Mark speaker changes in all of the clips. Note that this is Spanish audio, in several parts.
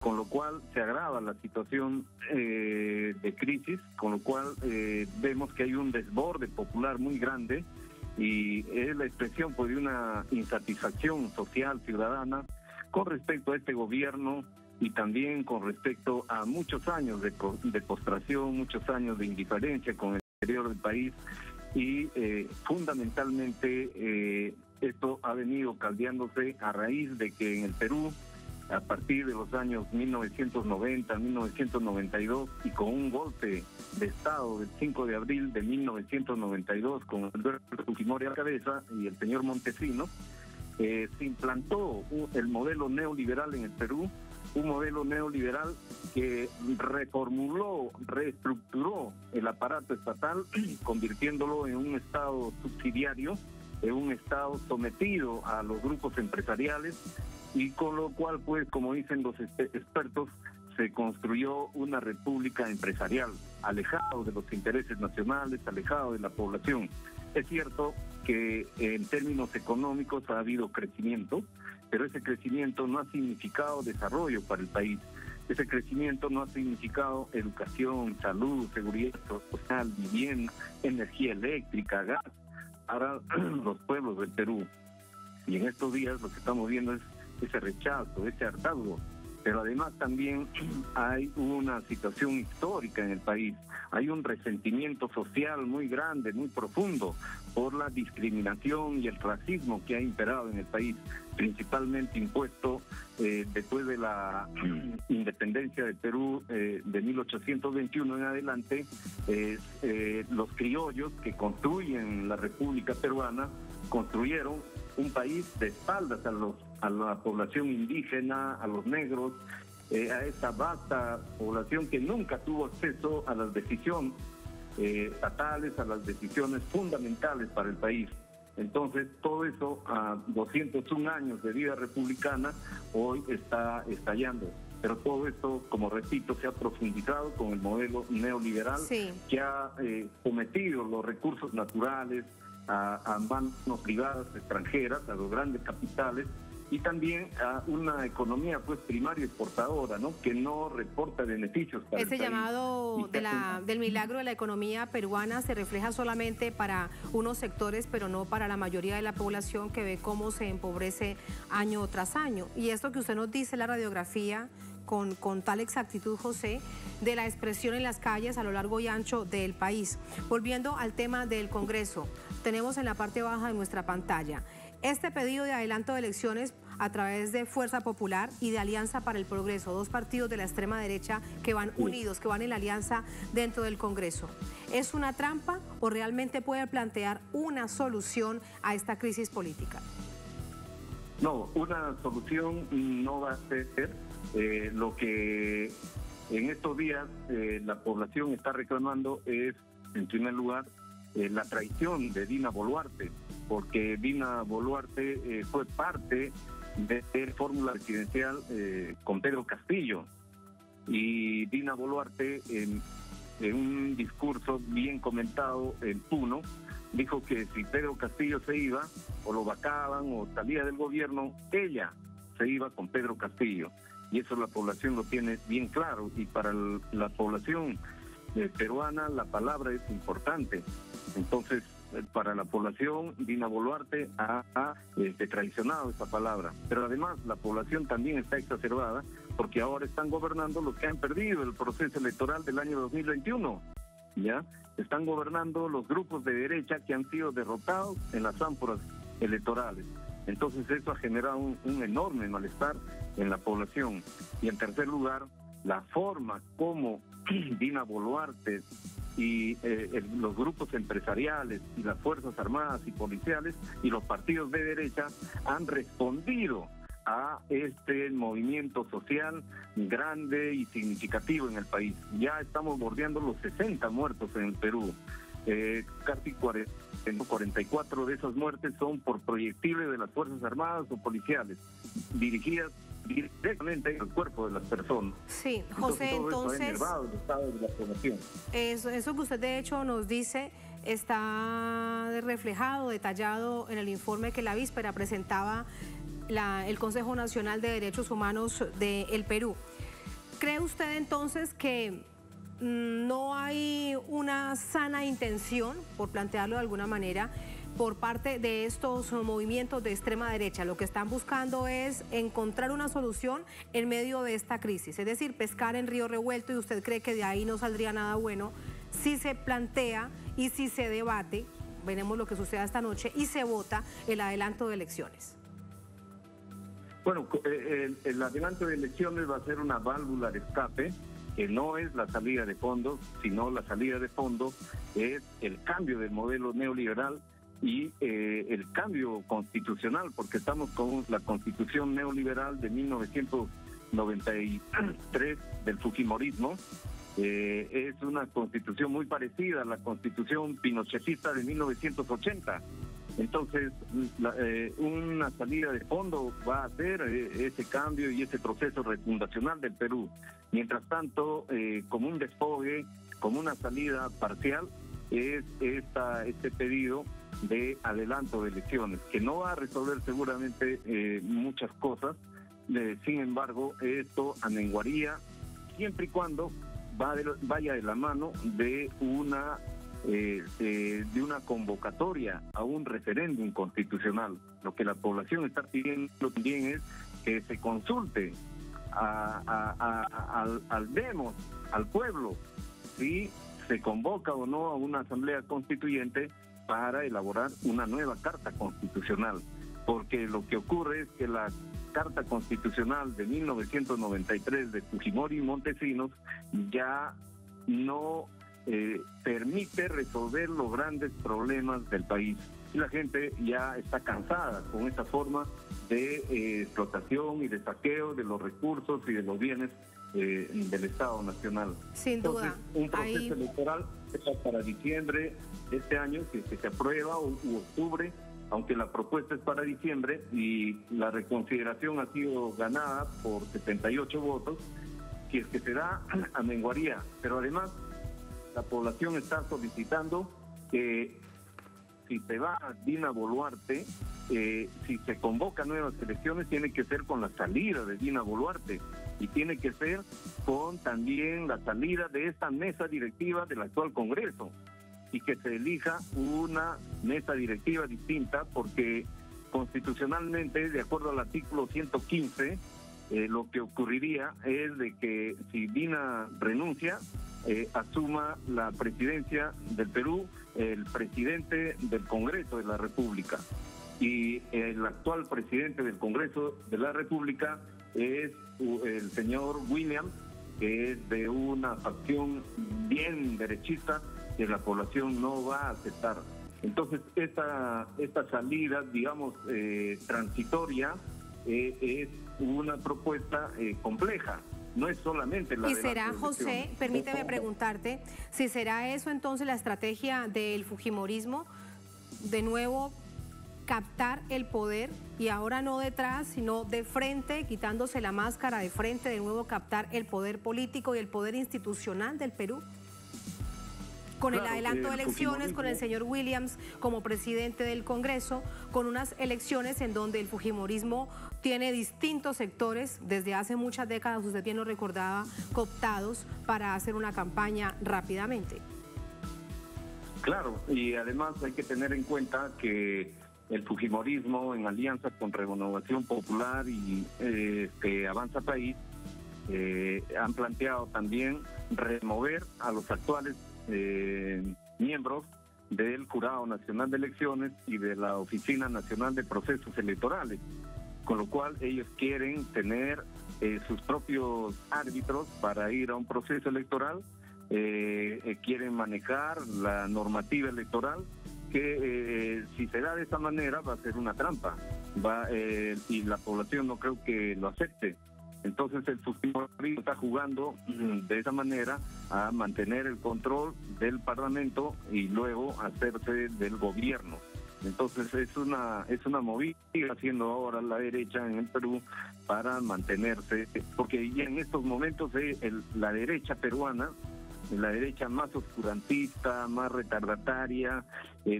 Speaker 1: con lo cual se agrava la situación de crisis, con lo cual vemos que hay un desborde popular muy grande y es la expresión pues, de una insatisfacción social ciudadana con respecto a este gobierno y también con respecto a muchos años de postración, muchos años de indiferencia con el interior del país y fundamentalmente esto ha venido caldeándose a raíz de que en el Perú, a partir de los años 1990, 1992 y con un golpe de Estado del 5 de abril de 1992 con Alberto Fujimori a la cabeza y el señor Montesinos, se implantó el modelo neoliberal en el Perú, un modelo neoliberal que reformuló, reestructuró el aparato estatal, convirtiéndolo en un Estado subsidiario, en un Estado sometido a los grupos empresariales, y con lo cual, pues, como dicen los expertos, se construyó una república empresarial, alejado de los intereses nacionales, alejado de la población. Es cierto que en términos económicos ha habido crecimiento, pero ese crecimiento no ha significado desarrollo para el país. Ese crecimiento no ha significado educación, salud, seguridad social, vivienda, energía eléctrica, gas para los pueblos del Perú. Y en estos días lo que estamos viendo es ese rechazo, ese hartazgo. Pero además también hay una situación histórica en el país, hay un resentimiento social muy grande, muy profundo por la discriminación y el racismo que ha imperado en el país, principalmente impuesto después de la independencia de Perú de 1821 en adelante. Los criollos que construyen la República Peruana construyeron un país de espaldas a la población indígena, a los negros, a esa vasta población que nunca tuvo acceso a las decisiones estatales, a las decisiones fundamentales para el país. Entonces, todo eso, a 201 años de vida republicana, hoy está estallando. Pero todo esto, como repito, se ha profundizado con el modelo neoliberal, sí, que ha sometido los recursos naturales a manos privadas extranjeras, a los grandes capitales, y también a una economía pues primaria exportadora, ¿no?, que no reporta beneficios para el país.
Speaker 2: Ese llamado del milagro de la economía peruana se refleja solamente para unos sectores, pero no para la mayoría de la población, que ve cómo se empobrece año tras año. Y esto que usted nos dice, la radiografía, con tal exactitud, José, de la expresión en las calles a lo largo y ancho del país. Volviendo al tema del Congreso, tenemos en la parte baja de nuestra pantalla este pedido de adelanto de elecciones a través de Fuerza Popular y de Alianza para el Progreso, dos partidos de la extrema derecha que van unidos, que van en la alianza dentro del Congreso. ¿Es una trampa o realmente puede plantear una solución a esta crisis política?
Speaker 1: No, una solución no va a ser. Lo que en estos días la población está reclamando es, en primer lugar, la traición de Dina Boluarte, porque Dina Boluarte fue parte de la fórmula presidencial con Pedro Castillo, y Dina Boluarte en un discurso bien comentado en Puno dijo que si Pedro Castillo se iba o lo vacaban o salía del gobierno, ella se iba con Pedro Castillo, y eso la población lo tiene bien claro. Y para la población peruana la palabra es importante. Entonces, para la población, Dina Boluarte ha traicionado esa palabra. Pero además la población también está exacerbada porque ahora están gobernando los que han perdido el proceso electoral del año 2021. ¿Ya? Están gobernando los grupos de derecha que han sido derrotados en las ánforas electorales. Entonces eso ha generado un enorme malestar en la población. Y en tercer lugar, la forma como Dina Boluarte y los grupos empresariales y las Fuerzas Armadas y policiales y los partidos de derecha han respondido a este movimiento social grande y significativo en el país. Ya estamos bordeando los 60 muertos en el Perú. Casi 44 de esas muertes son por proyectiles de las Fuerzas Armadas o policiales, dirigidas directamente al cuerpo de las personas.
Speaker 2: Sí, José, entonces
Speaker 1: el estado de la población.
Speaker 2: Eso que usted de hecho nos dice está reflejado, detallado en el informe que la víspera presentaba el Consejo Nacional de Derechos Humanos del Perú. ¿Cree usted entonces que no hay una sana intención, por plantearlo de alguna manera, por parte de estos movimientos de extrema derecha? Lo que están buscando es encontrar una solución en medio de esta crisis, es decir, pescar en río revuelto, y usted cree que de ahí no saldría nada bueno si se plantea y si se debate, veremos lo que suceda esta noche, y se vota el adelanto de elecciones.
Speaker 1: Bueno, el adelanto de elecciones va a ser una válvula de escape, que no es la salida de fondo, sino la salida de fondo es el cambio del modelo neoliberal y el cambio constitucional, porque estamos con la constitución neoliberal de 1993 del fujimorismo. Es una constitución muy parecida a la constitución pinochetista de 1980. Entonces, una salida de fondo va a ser ese cambio y ese proceso refundacional del Perú. Mientras tanto, como un desfogue, como una salida parcial, es este pedido de adelanto de elecciones, que no va a resolver seguramente muchas cosas. Sin embargo, esto amenguaría siempre y cuando vaya de la mano de una convocatoria a un referéndum constitucional. Lo que la población está pidiendo también es que se consulte al demos, al pueblo, si se convoca o no a una asamblea constituyente para elaborar una nueva carta constitucional, porque lo que ocurre es que la Carta Constitucional de 1993 de Fujimori y Montesinos ya no permite resolver los grandes problemas del país. Y la gente ya está cansada con esta forma de explotación y de saqueo de los recursos y de los bienes del Estado Nacional.
Speaker 2: Sin duda.
Speaker 1: Entonces, un proceso electoral para diciembre de este año, si es que se aprueba, u octubre, aunque la propuesta es para diciembre y la reconsideración ha sido ganada por 78 votos, si es que se da, amenguaría. Pero además, la población está solicitando que si se va a Dina Boluarte, si se convoca nuevas elecciones, tiene que ser con la salida de Dina Boluarte y tiene que ser con también la salida de esta mesa directiva del actual Congreso, y que se elija una mesa directiva distinta, porque constitucionalmente, de acuerdo al artículo 115, lo que ocurriría es de que si Dina renuncia, asuma la presidencia del Perú el presidente del Congreso de la República, y el actual presidente del Congreso de la República es el señor Williams, que es de una facción bien derechista que la población no va a aceptar. Entonces, esta salida, digamos, transitoria, es una propuesta compleja. No es solamente la...
Speaker 2: ¿Y será, José, permíteme preguntarte, si será eso entonces la estrategia del fujimorismo, de nuevo captar el poder, y ahora no detrás, sino de frente, quitándose la máscara de frente, de nuevo captar el poder político y el poder institucional del Perú? Con el adelanto de elecciones, con el señor Williams como presidente del Congreso, con unas elecciones en donde el fujimorismo tiene distintos sectores, desde hace muchas décadas, usted bien lo recordaba, cooptados para hacer una campaña rápidamente.
Speaker 1: Claro, y además hay que tener en cuenta que el fujimorismo, en alianza con Renovación Popular y Avanza País, han planteado también remover a los actuales miembros del Jurado Nacional de Elecciones y de la Oficina Nacional de Procesos Electorales, con lo cual ellos quieren tener sus propios árbitros para ir a un proceso electoral, quieren manejar la normativa electoral, que si se da de esta manera va a ser una trampa, y la población no creo que lo acepte. Entonces el fujimorismo está jugando de esa manera a mantener el control del Parlamento y luego hacerse del gobierno. Entonces es una movida haciendo ahora la derecha en el Perú para mantenerse, porque ya en estos momentos la derecha peruana, la derecha más oscurantista, más retardataria,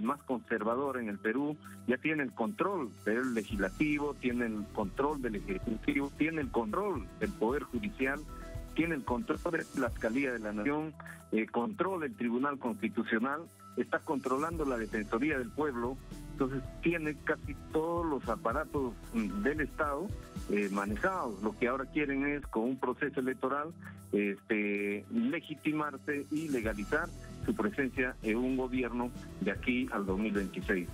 Speaker 1: más conservadora en el Perú, ya tiene el control del legislativo, tiene el control del ejecutivo, tiene el control del poder judicial, tiene el control de la Fiscalía de la Nación, controla el Tribunal Constitucional, está controlando la Defensoría del Pueblo, entonces tiene casi todos los aparatos del Estado manejados. Lo que ahora quieren es, con un proceso electoral, legitimarse y legalizar su presencia en un gobierno de aquí al 2026.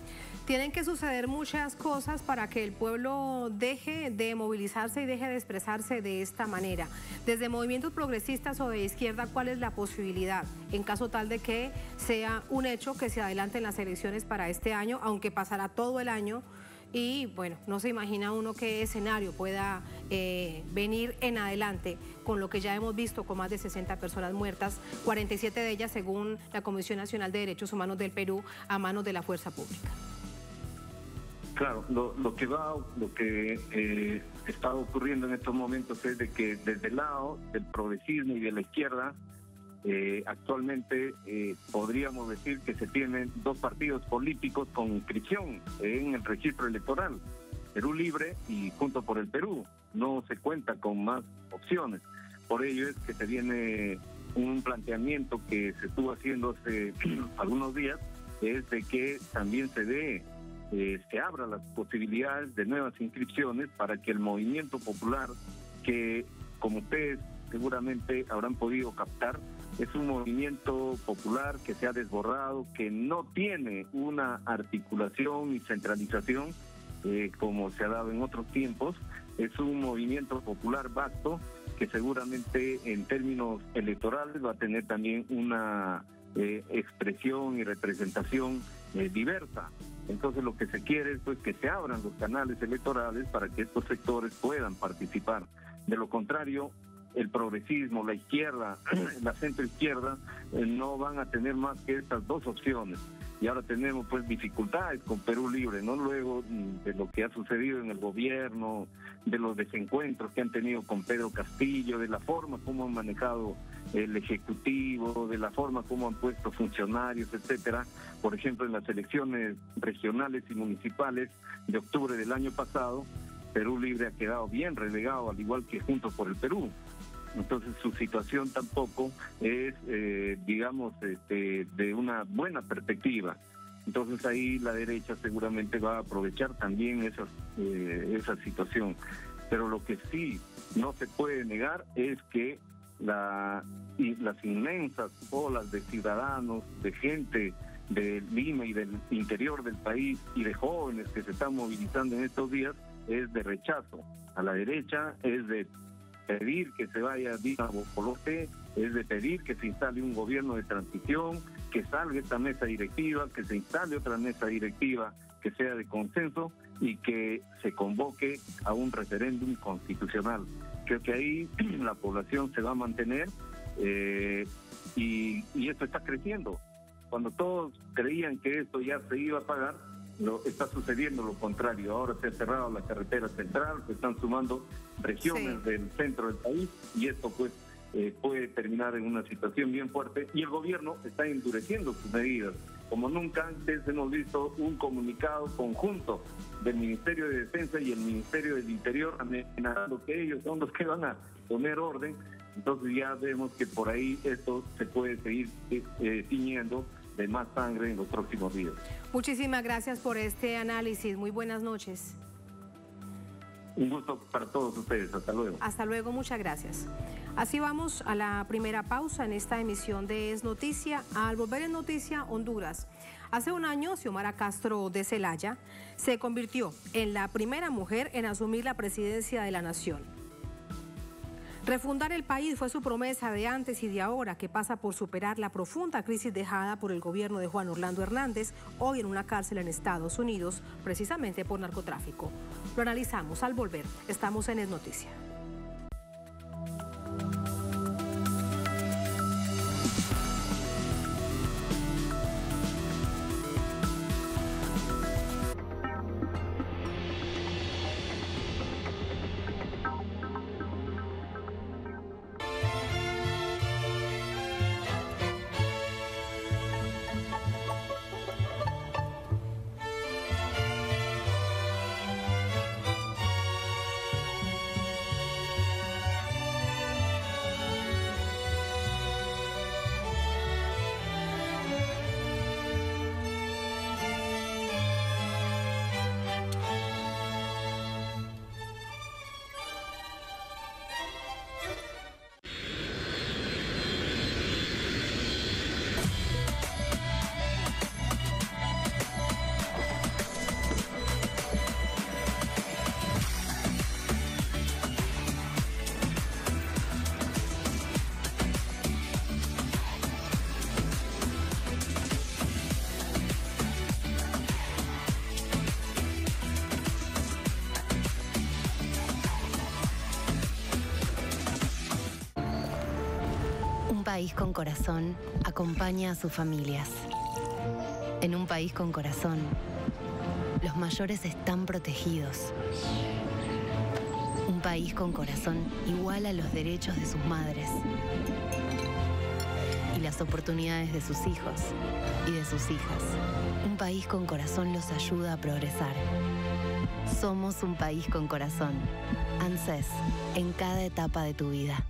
Speaker 2: Tienen que suceder muchas cosas para que el pueblo deje de movilizarse y deje de expresarse de esta manera. Desde movimientos progresistas o de izquierda, ¿cuál es la posibilidad en caso tal de que sea un hecho que se adelanten las elecciones para este año, aunque pasará todo el año? Y bueno, no se imagina uno qué escenario pueda venir en adelante con lo que ya hemos visto, con más de 60 personas muertas, 47 de ellas según la Comisión Nacional de Derechos Humanos del Perú, a manos de la fuerza pública.
Speaker 1: Claro, lo que está ocurriendo en estos momentos es de que desde el lado del progresismo y de la izquierda, actualmente podríamos decir que se tienen dos partidos políticos con inscripción en el registro electoral, Perú Libre y Juntos por el Perú. No se cuenta con más opciones. Por ello es que se viene un planteamiento que se estuvo haciendo hace algunos días, es de que también se abra las posibilidades de nuevas inscripciones para que el movimiento popular, que como ustedes seguramente habrán podido captar, es un movimiento popular que se ha desbordado, que no tiene una articulación y centralización como se ha dado en otros tiempos. Es un movimiento popular vasto que seguramente en términos electorales va a tener también una expresión y representación diversa. Entonces lo que se quiere es pues que se abran los canales electorales para que estos sectores puedan participar. De lo contrario, el progresismo, la izquierda, la centroizquierda no van a tener más que estas dos opciones. Y ahora tenemos pues dificultades con Perú Libre, ¿no? Luego de lo que ha sucedido en el gobierno, de los desencuentros que han tenido con Pedro Castillo, de la forma como han manejado el Ejecutivo, de la forma como han puesto funcionarios, etcétera. Por ejemplo, en las elecciones regionales y municipales de octubre del año pasado, Perú Libre ha quedado bien relegado, al igual que Juntos por el Perú. Entonces su situación tampoco es, de una buena perspectiva. Entonces ahí la derecha seguramente va a aprovechar también esa situación. Pero lo que sí no se puede negar es que las inmensas olas de ciudadanos, de gente de Lima y del interior del país y de jóvenes que se están movilizando en estos días es de rechazo a la derecha, es de pedir que se vaya Dina Boluarte, es de pedir que se instale un gobierno de transición, que salga esta mesa directiva, que se instale otra mesa directiva que sea de consenso y que se convoque a un referéndum constitucional. Creo que ahí la población se va a mantener y esto está creciendo. Cuando todos creían que esto ya se iba a pagar, está sucediendo lo contrario. Ahora se ha cerrado la carretera central, se están sumando regiones del centro del país y esto pues puede terminar en una situación bien fuerte y el gobierno está endureciendo sus medidas. Como nunca antes hemos visto un comunicado conjunto del Ministerio de Defensa y el Ministerio del Interior amenazando que ellos son los que van a poner orden. Entonces ya vemos que por ahí esto se puede seguir tiñendo de más sangre en los próximos días.
Speaker 2: Muchísimas gracias por este análisis. Muy buenas noches.
Speaker 1: Un gusto para todos ustedes. Hasta luego.
Speaker 2: Hasta luego, muchas gracias. Así vamos a la primera pausa en esta emisión de Es Noticia. Al volver en Noticia, Honduras. Hace un año, Xiomara Castro de Celaya se convirtió en la primera mujer en asumir la presidencia de la nación. Refundar el país fue su promesa de antes y de ahora, que pasa por superar la profunda crisis dejada por el gobierno de Juan Orlando Hernández, hoy en una cárcel en Estados Unidos, precisamente por narcotráfico. Lo analizamos al volver. Estamos en Es Noticia.
Speaker 3: país con corazón acompaña a sus familias. En un país con corazón, los mayores están protegidos. Un país con corazón iguala los derechos de sus madres y las oportunidades de sus hijos y de sus hijas. Un país con corazón los ayuda a progresar. Somos un país con corazón. ANSES, en cada etapa de tu vida.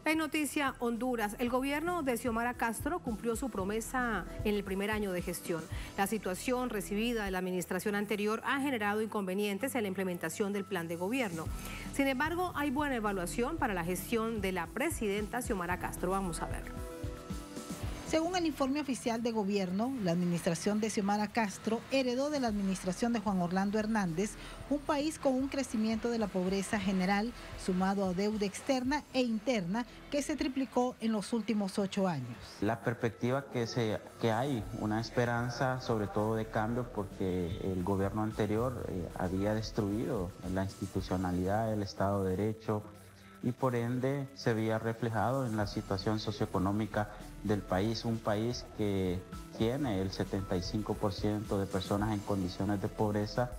Speaker 2: En noticia Honduras, el gobierno de Xiomara Castro cumplió su promesa en el primer año de gestión. La situación recibida de la administración anterior ha generado inconvenientes en la implementación del plan de gobierno. Sin embargo, hay buena evaluación para la gestión de la presidenta Xiomara Castro. Vamos a ver.
Speaker 4: Según el informe oficial de gobierno, la administración de Xiomara Castro heredó de la administración de Juan Orlando Hernández un país con un crecimiento de la pobreza general sumado a deuda externa e interna que se triplicó en los últimos 8 años.
Speaker 5: La perspectiva que hay una esperanza sobre todo de cambio porque el gobierno anterior había destruido la institucionalidad, el Estado de Derecho y por ende se veía reflejado en la situación socioeconómica del país, un país que tiene el 75% de personas en condiciones de pobreza.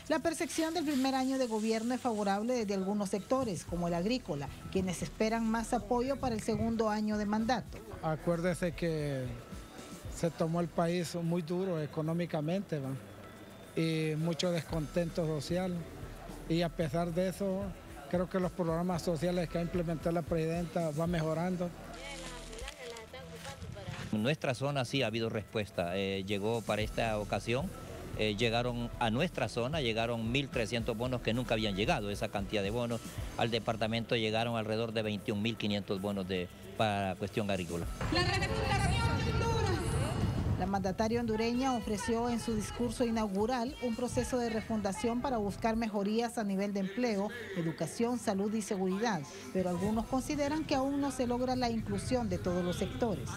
Speaker 4: La percepción del primer año de gobierno es favorable desde algunos sectores, como el agrícola, quienes esperan más apoyo para el segundo año de mandato.
Speaker 6: Acuérdese que se tomó el país muy duro económicamente, ¿va? Y mucho descontento social. Y a pesar de eso, creo que los programas sociales que ha implementado la presidenta van mejorando.
Speaker 7: En nuestra zona sí ha habido respuesta. Llegó para esta ocasión, llegaron a nuestra zona, llegaron 1.300 bonos que nunca habían llegado, esa cantidad de bonos. Al departamento llegaron alrededor de 21.500 bonos para cuestión agrícola.
Speaker 4: La mandataria hondureña ofreció en su discurso inaugural un proceso de refundación para buscar mejorías a nivel de empleo, educación, salud y seguridad, pero algunos consideran que aún no se logra la inclusión de todos los sectores.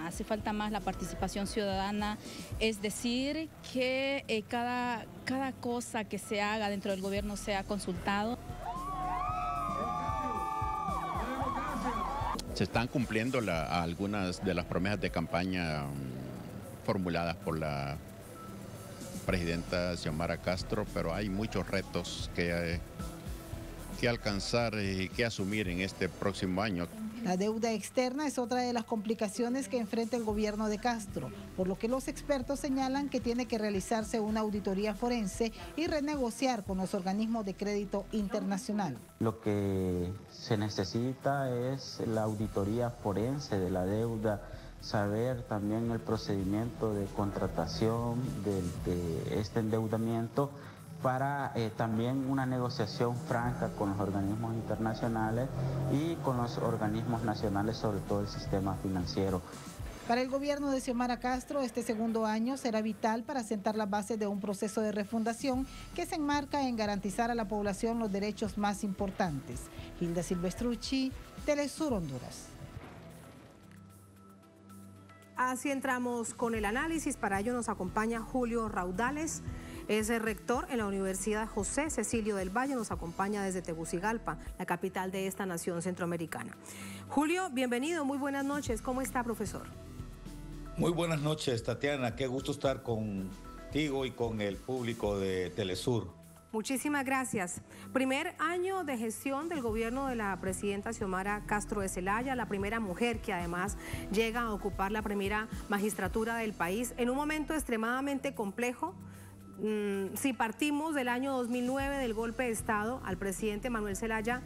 Speaker 8: Hace falta más la participación ciudadana, es decir, que cada cosa que se haga dentro del gobierno sea consultado.
Speaker 9: Se están cumpliendo algunas de las promesas de campaña formuladas por la presidenta Xiomara Castro, pero hay muchos retos que alcanzar y que asumir en este próximo año.
Speaker 4: La deuda externa es otra de las complicaciones que enfrenta el gobierno de Castro, por lo que los expertos señalan que tiene que realizarse una auditoría forense y renegociar con los organismos de crédito internacional.
Speaker 5: Lo que se necesita es la auditoría forense de la deuda, saber también el procedimiento de contratación de este endeudamiento para también una negociación franca con los organismos internacionales y con los organismos nacionales, sobre todo el sistema financiero.
Speaker 4: Para el gobierno de Xiomara Castro, este segundo año será vital para sentar las bases de un proceso de refundación que se enmarca en garantizar a la población los derechos más importantes. Hilda Silvestrucci, Telesur Honduras.
Speaker 2: Así entramos con el análisis. Para ello nos acompaña Julio Raudales. Es el rector en la Universidad José Cecilio del Valle, nos acompaña desde Tegucigalpa, la capital de esta nación centroamericana. Julio, bienvenido, muy buenas noches. ¿Cómo está, profesor?
Speaker 10: Muy buenas noches, Tatiana. Qué gusto estar contigo y con el público de Telesur.
Speaker 2: Muchísimas gracias. Primer año de gestión del gobierno de la presidenta Xiomara Castro de Celaya, la primera mujer que además llega a ocupar la primera magistratura del país en un momento extremadamente complejo. Si partimos del año 2009 del golpe de Estado al presidente Manuel Zelaya,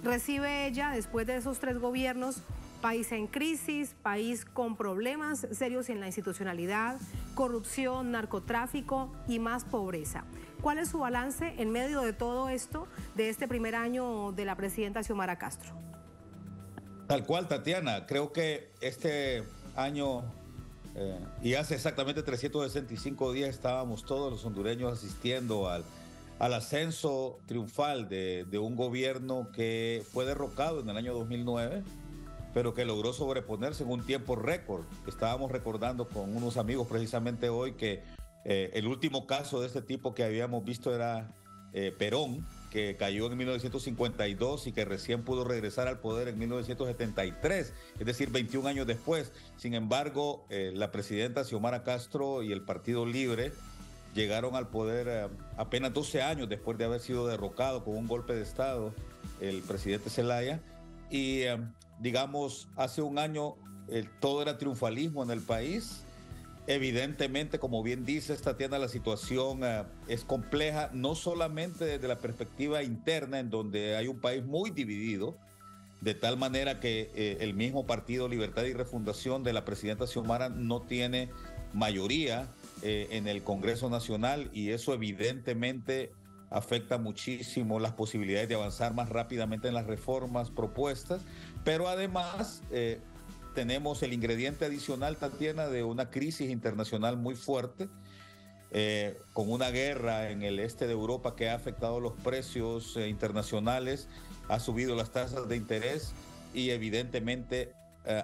Speaker 2: recibe ella después de esos 3 gobiernos? País en crisis, país con problemas serios en la institucionalidad, corrupción, narcotráfico y más pobreza. ¿Cuál es su balance en medio de todo esto, de este primer año de la presidenta Xiomara Castro?
Speaker 10: Tal cual, Tatiana. Creo que este año y hace exactamente 365 días estábamos todos los hondureños asistiendo al ascenso triunfal de un gobierno que fue derrocado en el año 2009, pero que logró sobreponerse en un tiempo récord. Estábamos recordando con unos amigos precisamente hoy que el último caso de este tipo que habíamos visto era Perón, que cayó en 1952 y que recién pudo regresar al poder en 1973, es decir, 21 años después. Sin embargo, la presidenta Xiomara Castro y el Partido Libre llegaron al poder apenas 12 años después de haber sido derrocado con un golpe de Estado el presidente Zelaya. Y digamos, hace un año todo era triunfalismo en el país. Evidentemente, como bien dices, Tatiana, la situación es compleja, no solamente desde la perspectiva interna, en donde hay un país muy dividido, de tal manera que el mismo Partido Libertad y Refundación de la presidenta Xiomara no tiene mayoría en el Congreso Nacional, y eso evidentemente afecta muchísimo las posibilidades de avanzar más rápidamente en las reformas propuestas, pero además tenemos el ingrediente adicional, Tatiana, de una crisis internacional muy fuerte, con una guerra en el este de Europa que ha afectado los precios internacionales, ha subido las tasas de interés y evidentemente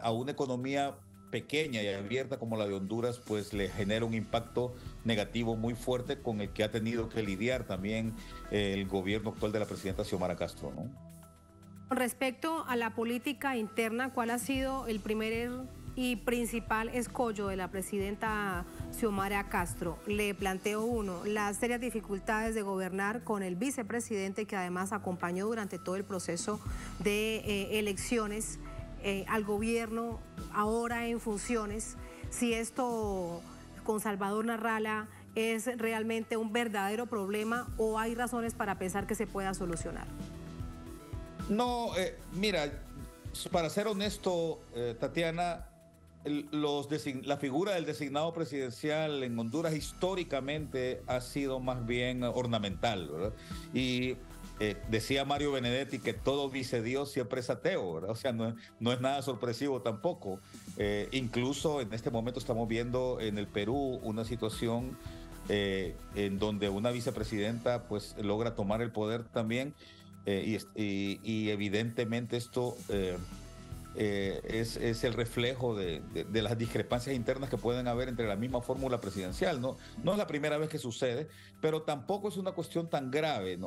Speaker 10: a una economía pequeña y abierta como la de Honduras, pues le genera un impacto negativo muy fuerte con el que ha tenido que lidiar también el gobierno actual de la presidenta Xiomara Castro, ¿no?
Speaker 2: Con respecto a la política interna, ¿cuál ha sido el primer y principal escollo de la presidenta Xiomara Castro? Le planteo uno, las serias dificultades de gobernar con el vicepresidente que además acompañó durante todo el proceso de elecciones al gobierno ahora en funciones. Si esto con Salvador Narrala es realmente un verdadero problema o hay razones para pensar que se pueda solucionar.
Speaker 10: No, mira, para ser honesto, Tatiana, la figura del designado presidencial en Honduras históricamente ha sido más bien ornamental, ¿verdad? Y decía Mario Benedetti que todo vicedios siempre es ateo, ¿verdad? O sea, no es nada sorpresivo tampoco. Incluso en este momento estamos viendo en el Perú una situación en donde una vicepresidenta pues logra tomar el poder también. Y evidentemente esto es el reflejo de las discrepancias internas que pueden haber entre la misma fórmula presidencial. No es la primera vez que sucede, pero tampoco es una cuestión tan grave,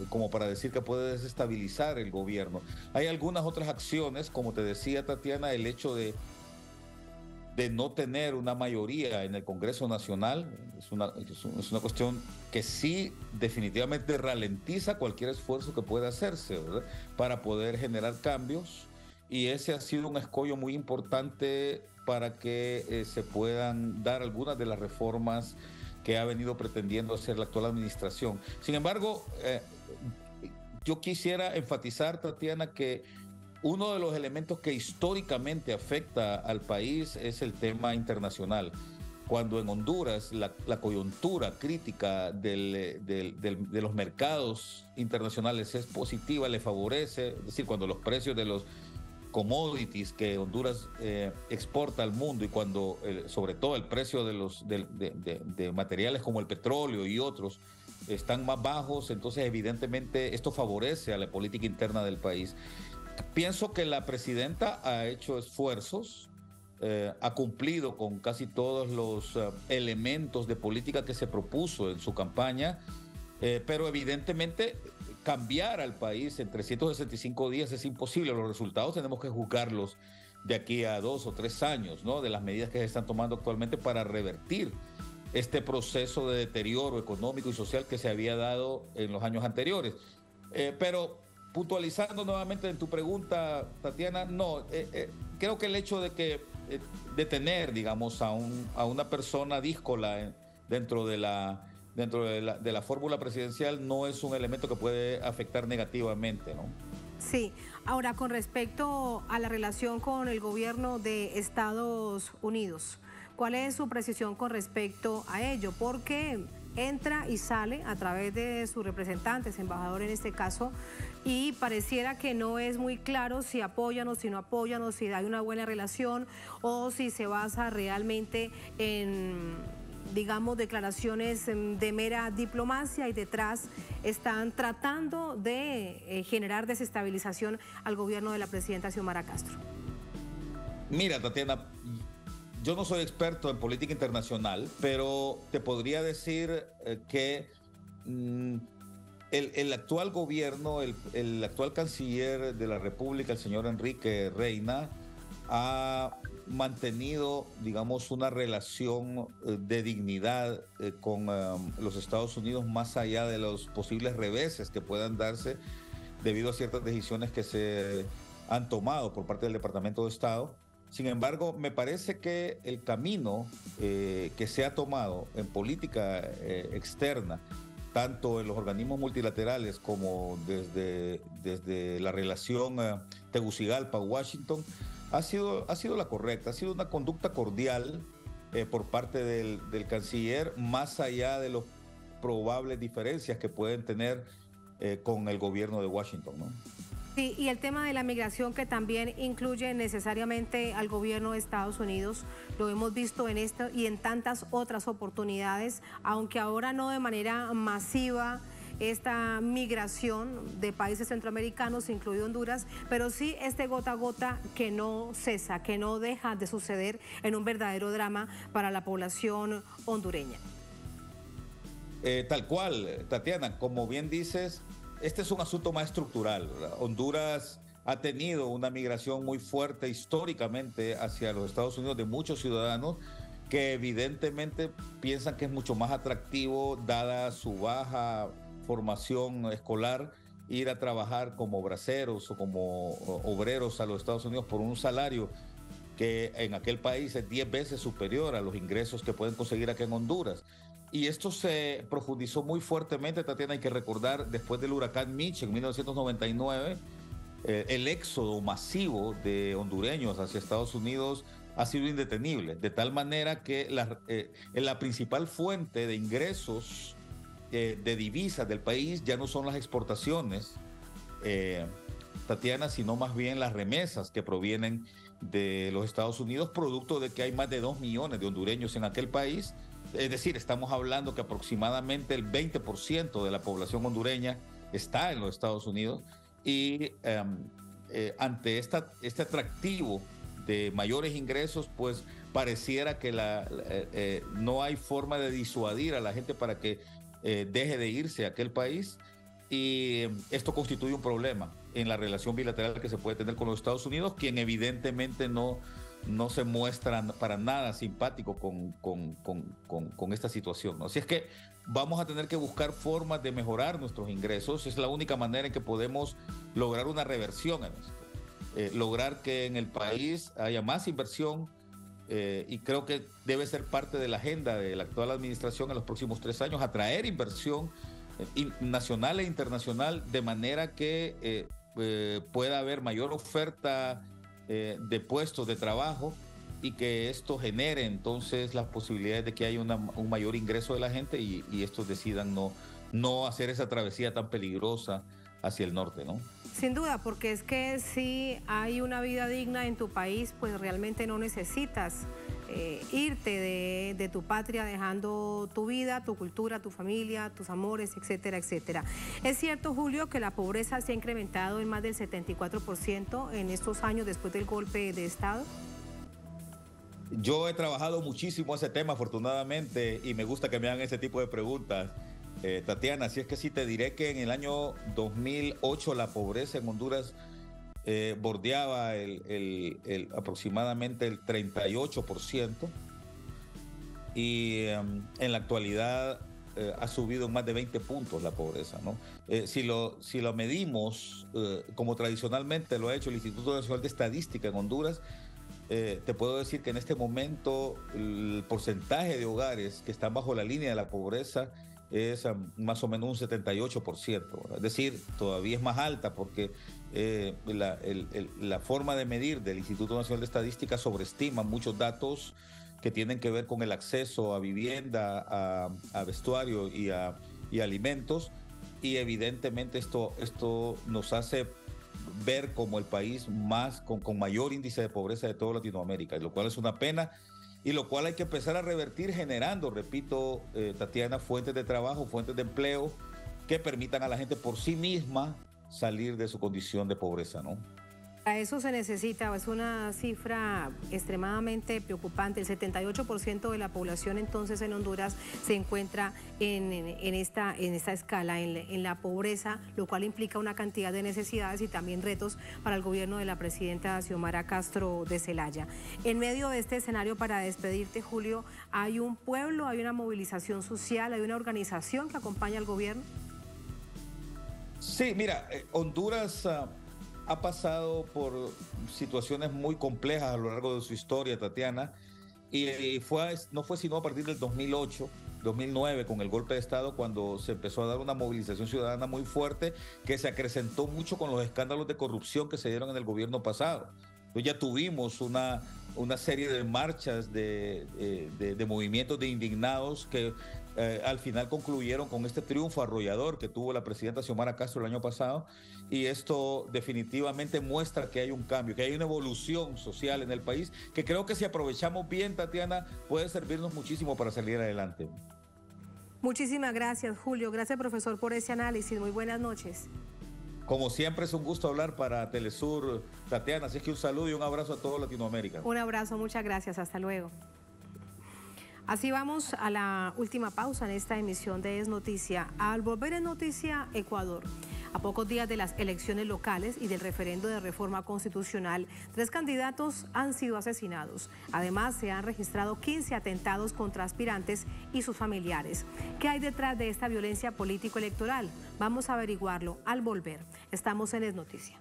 Speaker 10: como para decir que puede desestabilizar el gobierno. Hay algunas otras acciones, como te decía, Tatiana, el hecho de no tener una mayoría en el Congreso Nacional es una cuestión que sí definitivamente ralentiza cualquier esfuerzo que pueda hacerse, ¿verdad?, para poder generar cambios, y ese ha sido un escollo muy importante para que se puedan dar algunas de las reformas que ha venido pretendiendo hacer la actual administración. Sin embargo, yo quisiera enfatizar, Tatiana, que uno de los elementos que históricamente afecta al país es el tema internacional. Cuando en Honduras la coyuntura crítica de los mercados internacionales es positiva, le favorece, es decir, cuando los precios de los commodities que Honduras exporta al mundo y cuando sobre todo el precio de materiales como el petróleo y otros están más bajos, entonces evidentemente esto favorece a la política interna del país. Pienso que la presidenta ha hecho esfuerzos, ha cumplido con casi todos los elementos de política que se propuso en su campaña, pero evidentemente cambiar al país en 365 días es imposible. Los resultados tenemos que juzgarlos de aquí a 2 o 3 años, ¿no?, de las medidas que se están tomando actualmente para revertir este proceso de deterioro económico y social que se había dado en los años anteriores. Pero puntualizando nuevamente en tu pregunta, Tatiana, creo que el hecho de tener, digamos, a una persona díscola dentro de la dentro de la fórmula presidencial no es un elemento que puede afectar negativamente, ¿no?
Speaker 2: Sí, ahora con respecto a la relación con el gobierno de Estados Unidos, ¿cuál es su precisión con respecto a ello? Porque entra y sale a través de sus representantes, embajador en este caso, y pareciera que no es muy claro si apoyan o si no apoyan, o si hay una buena relación, o si se basa realmente en, digamos, declaraciones de mera diplomacia y detrás están tratando de generar desestabilización al gobierno de la presidenta Xiomara Castro.
Speaker 10: Mira, Tatiana, yo no soy experto en política internacional, pero te podría decir que el actual gobierno, el actual canciller de la República, el señor Enrique Reina, ha mantenido, digamos, una relación de dignidad con los Estados Unidos, más allá de los posibles reveses que puedan darse debido a ciertas decisiones que se han tomado por parte del Departamento de Estado. Sin embargo, me parece que el camino que se ha tomado en política externa, tanto en los organismos multilaterales como desde la relación Tegucigalpa-Washington, ha sido la correcta, ha sido una conducta cordial por parte del canciller, más allá de las probables diferencias que pueden tener con el gobierno de Washington, ¿no?
Speaker 2: Sí, y el tema de la migración, que también incluye necesariamente al gobierno de Estados Unidos, lo hemos visto en esto y en tantas otras oportunidades, aunque ahora no de manera masiva, esta migración de países centroamericanos, incluido Honduras, pero sí este gota a gota que no cesa, que no deja de suceder en un verdadero drama para la población hondureña.
Speaker 10: Tal cual, Tatiana, como bien dices, este es un asunto más estructural, ¿verdad? Honduras ha tenido una migración muy fuerte históricamente hacia los Estados Unidos de muchos ciudadanos que evidentemente piensan que es mucho más atractivo, dada su baja formación escolar, ir a trabajar como braceros o como obreros a los Estados Unidos por un salario que en aquel país es 10 veces superior a los ingresos que pueden conseguir aquí en Honduras. Y esto se profundizó muy fuertemente, Tatiana. Hay que recordar, después del huracán Mitch en 1999, el éxodo masivo de hondureños hacia Estados Unidos ha sido indetenible, de tal manera que la principal fuente de ingresos de divisas del país ya no son las exportaciones, Tatiana, sino más bien las remesas que provienen de los Estados Unidos, producto de que hay más de 2 millones de hondureños en aquel país. Es decir, estamos hablando que aproximadamente el 20% de la población hondureña está en los Estados Unidos y ante este atractivo de mayores ingresos, pues pareciera que no hay forma de disuadir a la gente para que deje de irse a aquel país, y esto constituye un problema en la relación bilateral que se puede tener con los Estados Unidos, quien evidentemente no se muestra para nada simpático con esta situación, ¿no? Así es que vamos a tener que buscar formas de mejorar nuestros ingresos. Es la única manera en que podemos lograr una reversión en esto, lograr que en el país haya más inversión, y creo que debe ser parte de la agenda de la actual administración en los próximos 3 años, atraer inversión nacional e internacional, de manera que pueda haber mayor oferta de puestos de trabajo y que esto genere entonces las posibilidades de que haya un mayor ingreso de la gente y estos decidan no hacer esa travesía tan peligrosa hacia el norte, ¿no?
Speaker 2: Sin duda, porque es que si hay una vida digna en tu país, pues realmente no necesitas irte de tu patria dejando tu vida, tu cultura, tu familia, tus amores, etcétera, etcétera. Es cierto, Julio, que la pobreza se ha incrementado en más del 74% en estos años después del golpe de Estado.
Speaker 10: Yo he trabajado muchísimo ese tema, afortunadamente, y me gusta que me hagan ese tipo de preguntas, Tatiana. Así es que sí, te diré que en el año 2008 la pobreza en Honduras bordeaba aproximadamente el 38%, y en la actualidad ha subido en más de 20 puntos la pobreza, ¿no? Si lo medimos como tradicionalmente lo ha hecho el Instituto Nacional de Estadística en Honduras, te puedo decir que en este momento el porcentaje de hogares que están bajo la línea de la pobreza es más o menos un 78%. Es decir, todavía es más alta porque la forma de medir del Instituto Nacional de Estadística sobreestima muchos datos que tienen que ver con el acceso a vivienda, a vestuario y a alimentos, y evidentemente esto nos hace ver como el país con mayor índice de pobreza de toda Latinoamérica, lo cual es una pena y lo cual hay que empezar a revertir generando, repito, Tatiana, fuentes de trabajo, fuentes de empleo que permitan a la gente por sí misma salir de su condición de pobreza, ¿no?
Speaker 2: A eso se necesita, es una cifra extremadamente preocupante. El 78% de la población entonces en Honduras se encuentra en esta escala, en la pobreza, lo cual implica una cantidad de necesidades y también retos para el gobierno de la presidenta Xiomara Castro de Zelaya. En medio de este escenario, para despedirte, Julio, ¿hay un pueblo, hay una movilización social, hay una organización que acompaña al gobierno?
Speaker 10: Sí, mira, Honduras ha pasado por situaciones muy complejas a lo largo de su historia, Tatiana, y no fue sino a partir del 2008, 2009, con el golpe de Estado, cuando se empezó a dar una movilización ciudadana muy fuerte que se acrecentó mucho con los escándalos de corrupción que se dieron en el gobierno pasado. Entonces ya tuvimos una serie de marchas, de movimientos de indignados que al final concluyeron con este triunfo arrollador que tuvo la presidenta Xiomara Castro el año pasado, y esto definitivamente muestra que hay un cambio, que hay una evolución social en el país, que creo que si aprovechamos bien, Tatiana, puede servirnos muchísimo para salir adelante.
Speaker 2: Muchísimas gracias, Julio. Gracias, profesor, por ese análisis. Muy buenas noches.
Speaker 10: Como siempre, es un gusto hablar para Telesur, Tatiana, así es que un saludo y un abrazo a toda Latinoamérica.
Speaker 2: Un abrazo, muchas gracias, hasta luego. Así vamos a la última pausa en esta emisión de Es Noticia. Al volver en Noticia, Ecuador. A pocos días de las elecciones locales y del referendo de reforma constitucional, 3 candidatos han sido asesinados. Además, se han registrado 15 atentados contra aspirantes y sus familiares. ¿Qué hay detrás de esta violencia político-electoral? Vamos a averiguarlo al volver. Estamos en Es Noticia.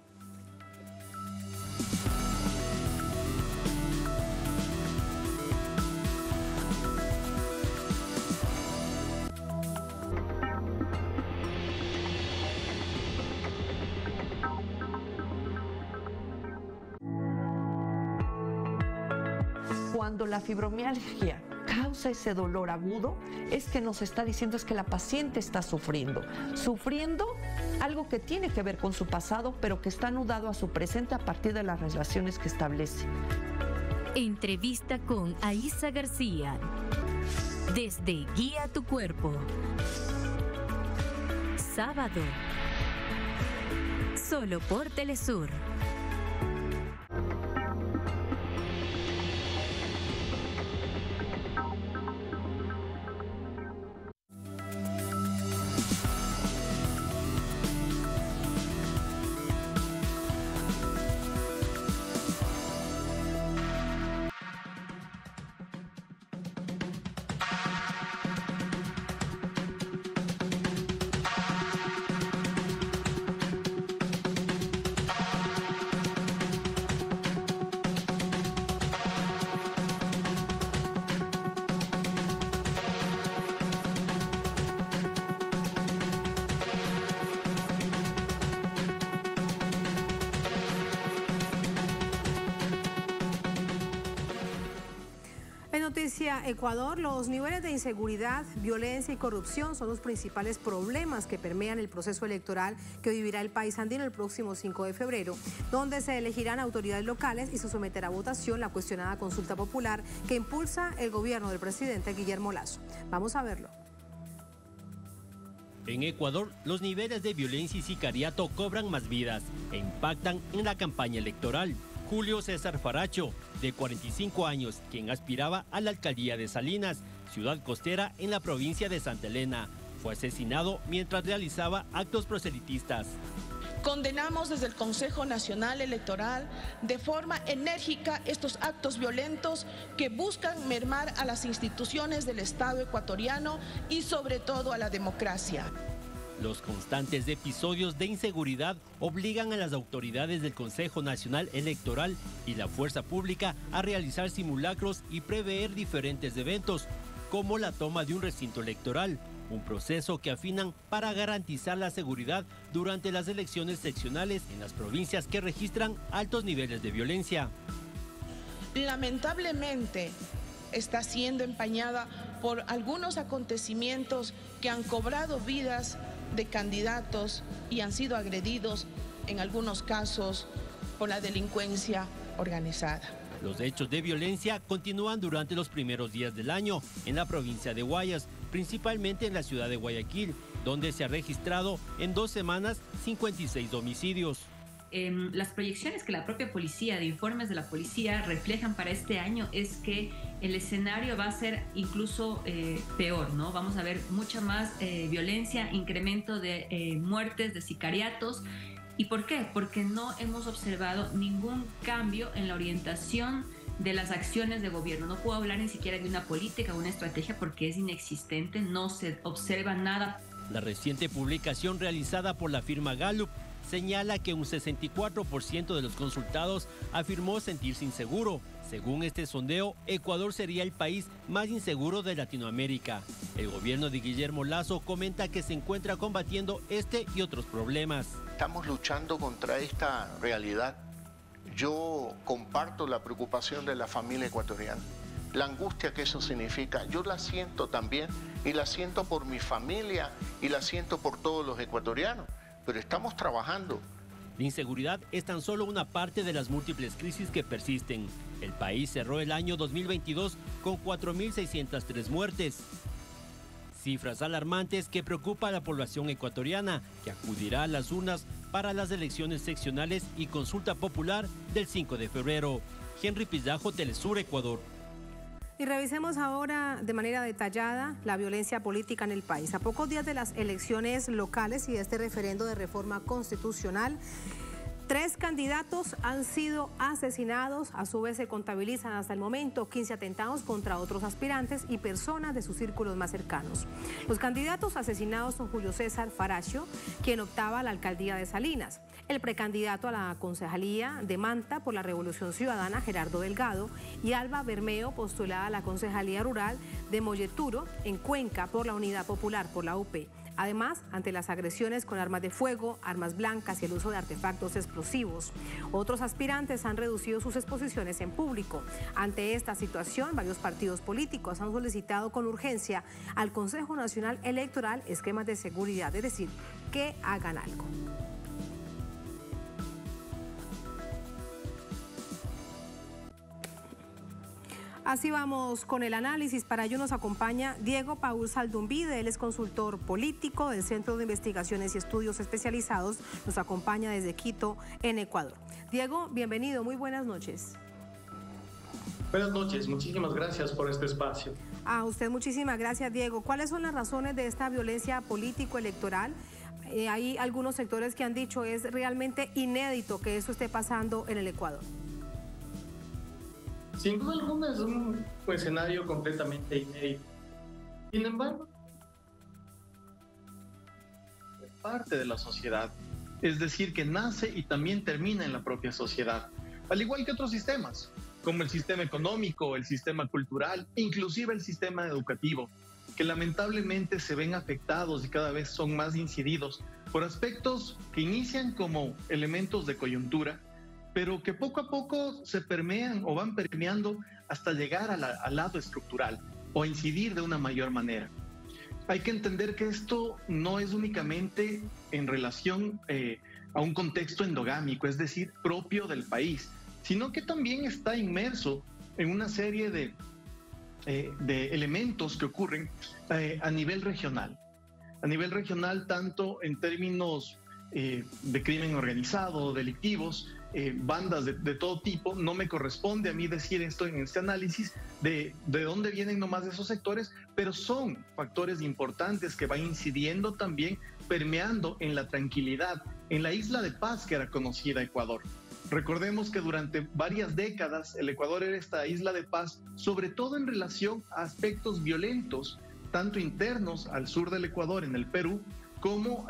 Speaker 11: Cuando la fibromialgia causa ese dolor agudo, es que nos está diciendo es que la paciente está sufriendo algo que tiene que ver con su pasado, pero que está anudado a su presente a partir de las relaciones que establece.
Speaker 12: Entrevista con Aisa García, desde Guía tu Cuerpo. Sábado, solo por Telesur.
Speaker 2: Noticia Ecuador, los niveles de inseguridad, violencia y corrupción son los principales problemas que permean el proceso electoral que vivirá el país andino el próximo 5 de febrero, donde se elegirán autoridades locales y se someterá a votación la cuestionada consulta popular que impulsa el gobierno del presidente Guillermo Lasso. Vamos a verlo.
Speaker 13: En Ecuador, los niveles de violencia y sicariato cobran más vidas e impactan en la campaña electoral. Julio César Faracho, de 45 años, quien aspiraba a la alcaldía de Salinas, ciudad costera en la provincia de Santa Elena, fue asesinado mientras realizaba actos proselitistas.
Speaker 14: Condenamos desde el Consejo Nacional Electoral de forma enérgica estos actos violentos que buscan mermar a las instituciones del Estado ecuatoriano y sobre todo a la democracia.
Speaker 13: Los constantes episodios de inseguridad obligan a las autoridades del Consejo Nacional Electoral y la fuerza pública a realizar simulacros y prever diferentes eventos, como la toma de un recinto electoral, un proceso que afinan para garantizar la seguridad durante las elecciones seccionales en las provincias que registran altos niveles de violencia.
Speaker 14: Lamentablemente está siendo empañada por algunos acontecimientos que han cobrado vidas de candidatos y han sido agredidos en algunos casos por la delincuencia organizada.
Speaker 13: Los hechos de violencia continúan durante los primeros días del año en la provincia de Guayas, principalmente en la ciudad de Guayaquil, donde se ha registrado en 2 semanas 56 homicidios.
Speaker 15: Las proyecciones que la propia policía, de informes de la policía, reflejan para este año es que el escenario va a ser incluso peor, ¿no? Vamos a ver mucha más violencia, incremento de muertes, de sicariatos. ¿Y por qué? Porque no hemos observado ningún cambio en la orientación de las acciones de gobierno. No puedo hablar ni siquiera de una política o una estrategia porque es inexistente, no se observa nada.
Speaker 13: La reciente publicación realizada por la firma Gallup señala que un 64% de los consultados afirmó sentirse inseguro. Según este sondeo, Ecuador sería el país más inseguro de Latinoamérica. El gobierno de Guillermo Lasso comenta que se encuentra combatiendo este y otros problemas.
Speaker 16: Estamos luchando contra esta realidad. Yo comparto la preocupación de la familia ecuatoriana. La angustia que eso significa, yo la siento también y la siento por mi familia y la siento por todos los ecuatorianos. Pero estamos trabajando.
Speaker 13: La inseguridad es tan solo una parte de las múltiples crisis que persisten. El país cerró el año 2022 con 4.603 muertes. Cifras alarmantes que preocupa a la población ecuatoriana, que acudirá a las urnas para las elecciones seccionales y consulta popular del 5 de febrero. Henry Pillajo, Telesur, Ecuador.
Speaker 2: Y revisemos ahora de manera detallada la violencia política en el país. A pocos días de las elecciones locales y de este referendo de reforma constitucional, 3 candidatos han sido asesinados. A su vez se contabilizan hasta el momento 15 atentados contra otros aspirantes y personas de sus círculos más cercanos. Los candidatos asesinados son Julio César Faracho, quien optaba a la alcaldía de Salinas, el precandidato a la concejalía de Manta por la Revolución Ciudadana, Gerardo Delgado, y Alba Bermeo, postulada a la concejalía rural de Molleturo, en Cuenca, por la Unidad Popular, por la UP. Además, ante las agresiones con armas de fuego, armas blancas y el uso de artefactos explosivos, otros aspirantes han reducido sus exposiciones en público. Ante esta situación, varios partidos políticos han solicitado con urgencia al Consejo Nacional Electoral esquemas de seguridad, es decir, que hagan algo. Así vamos con el análisis. Para ello nos acompaña Diego Paul Saldumbide, él es consultor político del Centro de Investigaciones y Estudios Especializados, nos acompaña desde Quito, en Ecuador. Diego, bienvenido, muy buenas noches.
Speaker 17: Buenas noches, muchísimas gracias por este espacio.
Speaker 2: A usted muchísimas gracias, Diego. ¿Cuáles son las razones de esta violencia político-electoral? Hay algunos sectores que han dicho es realmente inédito que eso esté pasando en el Ecuador.
Speaker 17: Sin duda alguna es un escenario completamente inédito. Sin embargo, es parte de la sociedad, es decir, que nace y también termina en la propia sociedad, al igual que otros sistemas, como el sistema económico, el sistema cultural, inclusive el sistema educativo, que lamentablemente se ven afectados y cada vez son más incididos por aspectos que inician como elementos de coyuntura, pero que poco a poco se permean o van permeando hasta llegar al lado estructural o incidir de una mayor manera. Hay que entender que esto no es únicamente en relación a un contexto endogámico, es decir, propio del país, sino que también está inmerso en una serie de elementos que ocurren a nivel regional. A nivel regional, tanto en términos de crimen organizado, delictivos, bandas de todo tipo. No me corresponde a mí decir esto en este análisis de dónde vienen nomás esos sectores, pero son factores importantes que van incidiendo también, permeando en la tranquilidad, en la isla de paz que era conocida Ecuador. Recordemos que durante varias décadas el Ecuador era esta isla de paz, sobre todo en relación a aspectos violentos, tanto internos al sur del Ecuador, en el Perú, como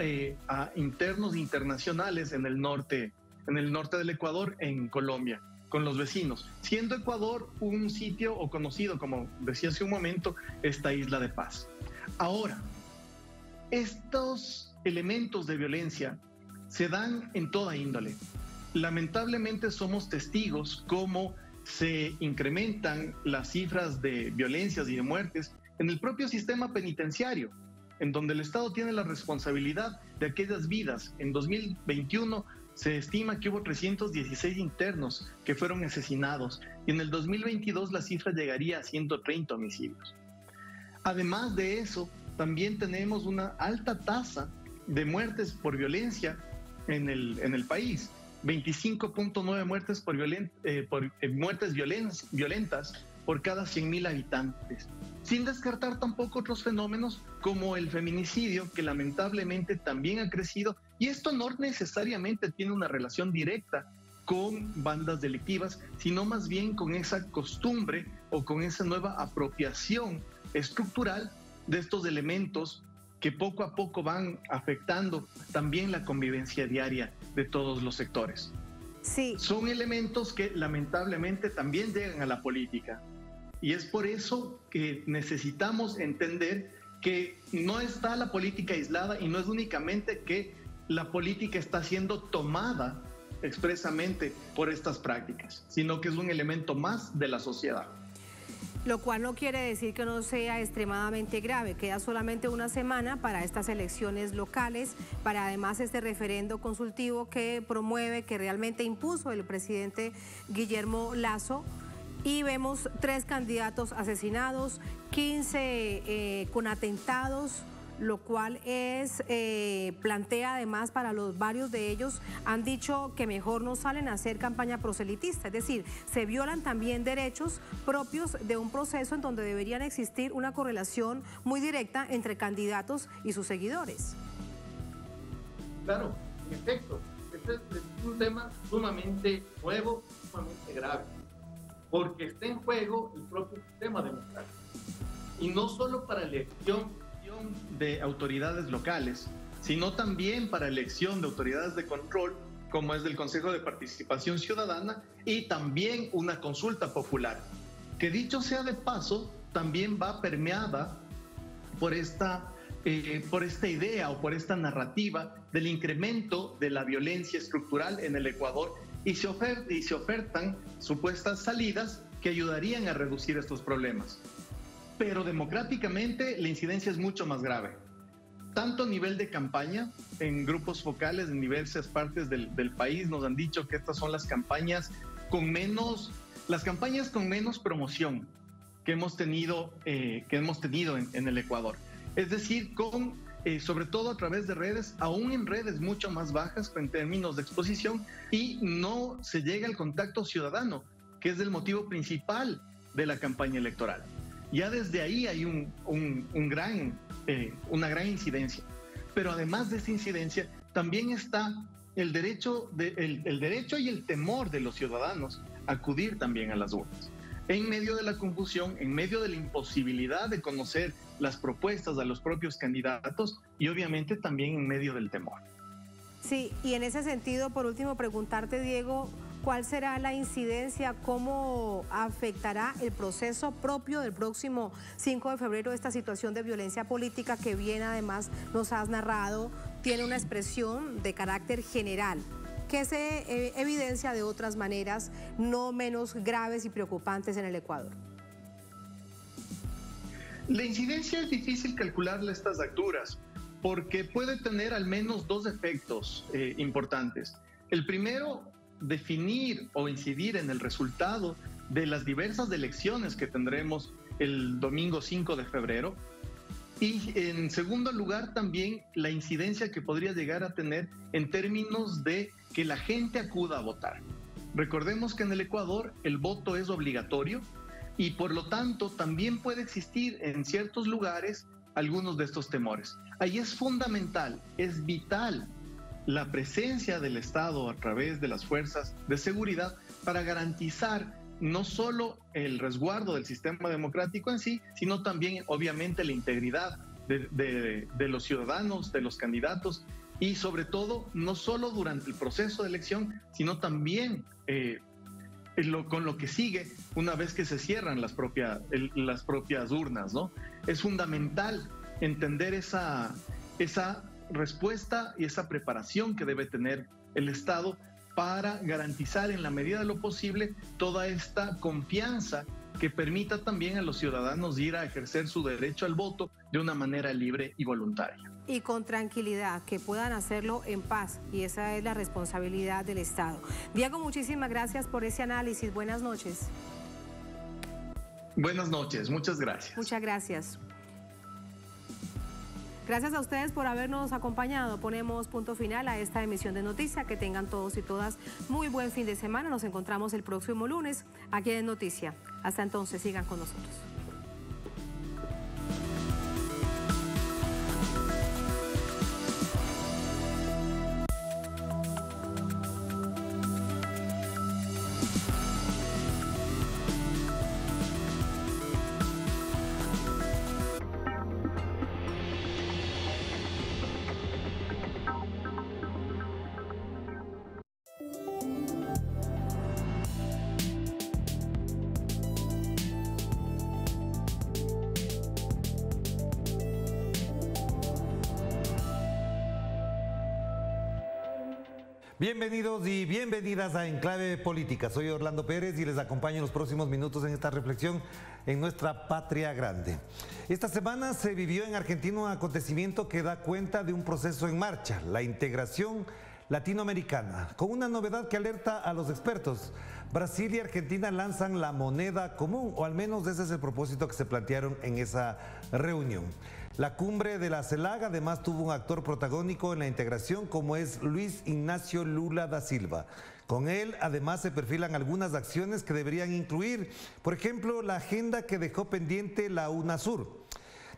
Speaker 17: a internos internacionales en el norte del Ecuador, en Colombia, con los vecinos, siendo Ecuador un sitio o conocido, como decía hace un momento, esta isla de paz. Ahora, Estos elementos de violencia se dan en toda índole. Lamentablemente somos testigos cómo se incrementan las cifras de violencias y de muertes en el propio sistema penitenciario, en donde el Estado tiene la responsabilidad de aquellas vidas. En 2021 se estima que hubo 316 internos que fueron asesinados y en el 2022 la cifra llegaría a 130 homicidios. Además de eso, también tenemos una alta tasa de muertes por violencia en el país. 25.9 muertes muertes violentas por cada 100.000 habitantes. Sin descartar tampoco otros fenómenos como el feminicidio, que lamentablemente también ha crecido, y esto no necesariamente tiene una relación directa con bandas delictivas, sino más bien con esa costumbre o con esa nueva apropiación estructural de estos elementos que poco a poco van afectando también la convivencia diaria de todos los sectores.
Speaker 2: Sí.
Speaker 17: Son elementos que lamentablemente también llegan a la política. Y es por eso que necesitamos entender que no está la política aislada y no es únicamente que la política está siendo tomada expresamente por estas prácticas, sino que es un elemento más de la sociedad.
Speaker 2: Lo cual no quiere decir que no sea extremadamente grave. Queda solamente una semana para estas elecciones locales, para además este referendo consultivo que promueve, que realmente impuso el presidente Guillermo Lasso. Y vemos 3 candidatos asesinados, 15 con atentados, lo cual plantea además para varios de ellos, han dicho que mejor no salen a hacer campaña proselitista, es decir, se violan también derechos propios de un proceso en donde deberían existir una correlación muy directa entre candidatos y sus seguidores.
Speaker 17: Claro, en efecto, este es un tema sumamente nuevo, sumamente grave, porque está en juego el propio sistema democrático, y no solo para elección de autoridades locales, sino también para elección de autoridades de control, como es del Consejo de Participación Ciudadana, y también una consulta popular, que dicho sea de paso, también va permeada por esta idea o por esta narrativa del incremento de la violencia estructural en el Ecuador, y se ofertan supuestas salidas que ayudarían a reducir estos problemas. Pero democráticamente la incidencia es mucho más grave. Tanto a nivel de campaña, en grupos focales en diversas partes del país nos han dicho que estas son las campañas con menos promoción que hemos tenido en el Ecuador. Es decir, sobre todo a través de redes, aún en redes mucho más bajas en términos de exposición, y no se llega al contacto ciudadano, que es el motivo principal de la campaña electoral. Ya desde ahí hay una gran incidencia. Pero además de esa incidencia, también está el derecho y el temor de los ciudadanos a acudir también a las urnas. En medio de la confusión, en medio de la imposibilidad de conocer las propuestas de los propios candidatos y obviamente también en medio del temor.
Speaker 2: Sí, y en ese sentido, por último, preguntarte, Diego, ¿cuál será la incidencia? ¿Cómo afectará el proceso propio del próximo 5 de febrero esta situación de violencia política que bien además nos has narrado, tiene una expresión de carácter general, que se evidencia de otras maneras no menos graves y preocupantes en el Ecuador?
Speaker 17: La incidencia es difícil calcularla a estas alturas, porque puede tener al menos 2 efectos importantes. El primero, definir o incidir en el resultado de las diversas elecciones que tendremos el domingo 5 de febrero. Y en segundo lugar, también la incidencia que podría llegar a tener en términos de que la gente acuda a votar. Recordemos que en el Ecuador el voto es obligatorio y por lo tanto también puede existir en ciertos lugares algunos de estos temores. Ahí es fundamental, es vital la presencia del Estado a través de las fuerzas de seguridad para garantizar no solo el resguardo del sistema democrático en sí, sino también obviamente la integridad de los ciudadanos, de los candidatos, y sobre todo no solo durante el proceso de elección, sino también con lo que sigue una vez que se cierran las propias urnas, ¿no? Es fundamental entender esa esa respuesta y esa preparación que debe tener el Estado para garantizar en la medida de lo posible toda esta confianza que permita también a los ciudadanos ir a ejercer su derecho al voto de una manera libre y voluntaria.
Speaker 2: Y con tranquilidad, que puedan hacerlo en paz, y esa es la responsabilidad del Estado. Diego, muchísimas gracias por ese análisis. Buenas noches.
Speaker 17: Buenas noches, muchas gracias.
Speaker 2: Muchas gracias. Gracias a ustedes por habernos acompañado. Ponemos punto final a esta emisión de Noticia. Que tengan todos y todas muy buen fin de semana. Nos encontramos el próximo lunes aquí en Noticia. Hasta entonces, sigan con nosotros.
Speaker 18: Bienvenidos y bienvenidas a Enclave Política. Soy Orlando Pérez y les acompaño en los próximos minutos en esta reflexión en nuestra patria grande. Esta semana se vivió en Argentina un acontecimiento que da cuenta de un proceso en marcha, la integración latinoamericana, con una novedad que alerta a los expertos. Brasil y Argentina lanzan la moneda común, o al menos ese es el propósito que se plantearon en esa reunión. La cumbre de la CELAC además tuvo un actor protagónico en la integración como es Luis Ignacio Lula da Silva. Con él además se perfilan algunas acciones que deberían incluir, por ejemplo, la agenda que dejó pendiente la UNASUR.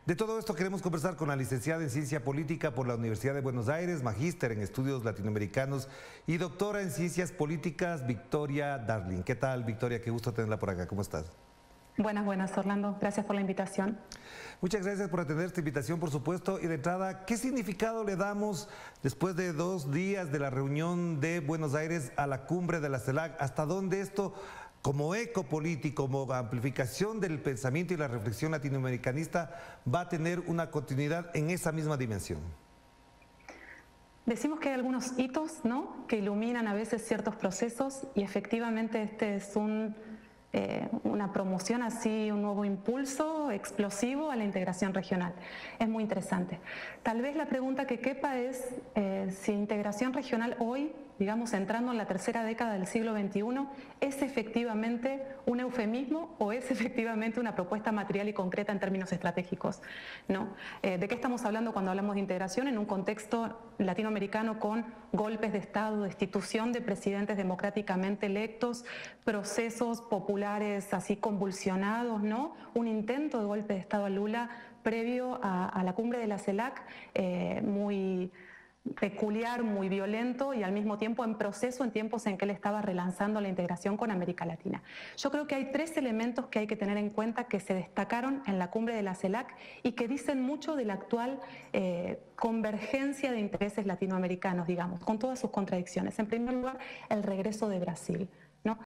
Speaker 18: De todo esto queremos conversar con la licenciada en Ciencia Política por la Universidad de Buenos Aires, magíster en Estudios Latinoamericanos y doctora en Ciencias Políticas, Victoria Darling. ¿Qué tal, Victoria? Qué gusto tenerla por acá. ¿Cómo estás?
Speaker 19: Buenas, Orlando. Gracias por la invitación.
Speaker 18: Muchas gracias por atender esta invitación, por supuesto. Y de entrada, ¿qué significado le damos después de 2 días de la reunión de Buenos Aires a la cumbre de la CELAC? ¿Hasta dónde esto, como eco político, como amplificación del pensamiento y la reflexión latinoamericanista, va a tener una continuidad en esa misma dimensión?
Speaker 19: Decimos que hay algunos hitos, ¿no?, que iluminan a veces ciertos procesos y efectivamente este es una promoción así, un nuevo impulso explosivo a la integración regional. Es muy interesante. Tal vez la pregunta que quepa es si integración regional hoy, digamos entrando en la tercera década del siglo XXI, es efectivamente un eufemismo o es efectivamente una propuesta material y concreta en términos estratégicos, ¿no? ¿De qué estamos hablando cuando hablamos de integración? En un contexto latinoamericano con golpes de Estado, destitución de presidentes democráticamente electos, procesos populares así convulsionados, ¿no? Un intento de golpe de Estado a Lula previo a la cumbre de la CELAC, muy peculiar, muy violento y al mismo tiempo en proceso en tiempos en que él estaba relanzando la integración con América Latina. Yo creo que hay 3 elementos que hay que tener en cuenta que se destacaron en la cumbre de la CELAC y que dicen mucho de la actual convergencia de intereses latinoamericanos, digamos, con todas sus contradicciones. En primer lugar, el regreso de Brasil.